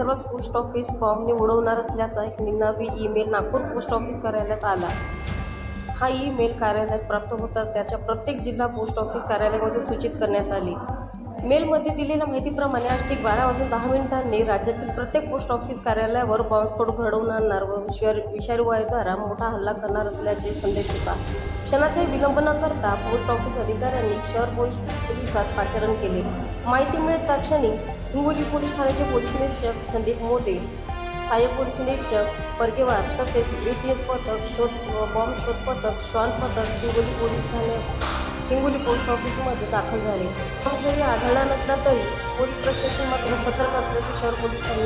सर्वच post office बॉम्बने उडवणार असल्याचा एक निनावी ईमेल नागपूर पोस्ट ऑफिस कार्यालयात आला. हा ईमेल कार्यालयात प्राप्त होताच त्याच्या प्रत्येक जिल्हा पोस्ट ऑफिस कार्यालयामध्ये सूचित करण्यात आली. मेलमध्ये दिलेल्या माहितीप्रमाणे आज ठीक 12:10 राज्यातील प्रत्येक पोस्ट ऑफिस कार्यालयावर बॉम्बस्फोट घडवून आणणार व विषारी वायूद्वारा मोठा हल्ला करणार असल्याचे संदेश होता. क्षणाचाही विलंब न करता पोस्ट ऑफिस अधिकाऱ्यांनी शहर पोलिसात पाचारण केले. माहिती मिळता क्षणी हिंगोली पोलीस ठाण्याचे पोलीस निरीक्षक संदीप मोदे, सहाय्यक पोलीस निरीक्षक परगेवार तसेच ATS पथक, बॉम्ब शोध पथक, श्वान पथक हिंगोली पोलीस ठाणे हिंगोली पोस्ट ऑफिसमध्ये दाखल झाले. जरी आढळला नसला तरी पोलीस प्रशासन मात्र सतर्क असल्याचे शहर पोलिसांनी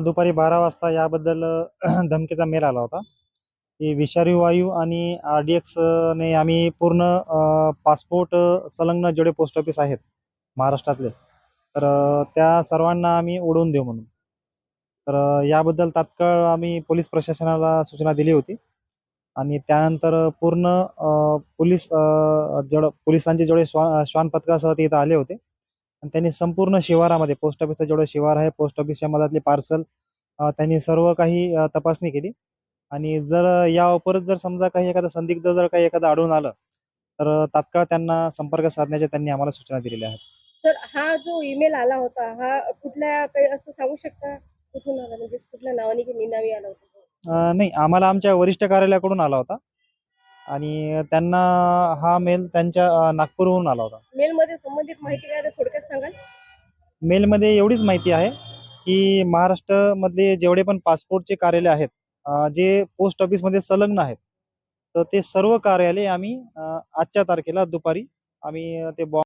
दुपारी 12 वाजता याबद्दल धमकीचा मेल आला होता की विषारी वायू आणि RDX ने आम्ही पूर्ण पासपोर्ट संलग्न जेवढे पोस्ट ऑफिस आहेत महाराष्ट्रातले तर त्या सर्वांना आम्ही उडवून देऊ म्हणून. तर याबद्दल तात्काळ आम्ही पोलीस प्रशासनाला सूचना दिली होती आणि त्यानंतर पूर्ण पोलिसांचे जेवढे श्वान पथकासह ते इथं आले होते आणि त्यांनी संपूर्ण शिवारामध्ये पोस्ट ऑफिसचं जेवढं शिवार आहे पोस्ट ऑफिसच्या मधातले पार्सल त्यांनी सर्व काही तपासणी केली आणि जर या परत जर समजा काही एखादं संदिग्ध जर काही एखादं आढळून आलं तर तात्काळ त्यांना संपर्क साधण्याच्या त्यांनी आम्हाला सूचना दिलेल्या आहेत. तर हा जो ईमेल आला होता हा कुठल्या काही असं सांगू शकता कुठून आला, म्हणजे कुठल्या नावाने की निनावी आला होता? नाही, आम्हाला आमच्या वरिष्ठ कार्यालयाकडून आला होता आणि त्यांना हा मेल त्यांच्या नागपूरहून आला होता. मेलमध्ये संबंधित माहिती काय ते थोडक्यात सांगाल? मेलमध्ये एवढीच माहिती आहे की महाराष्ट्रामधले जेवढे पण पासपोर्टचे कार्यालय आहेत जे पोस्ट ऑफिसमध्ये संलग्न आहेत तर ते सर्व कार्यालय आम्ही आजच्या तारखेला दुपारी आम्ही ते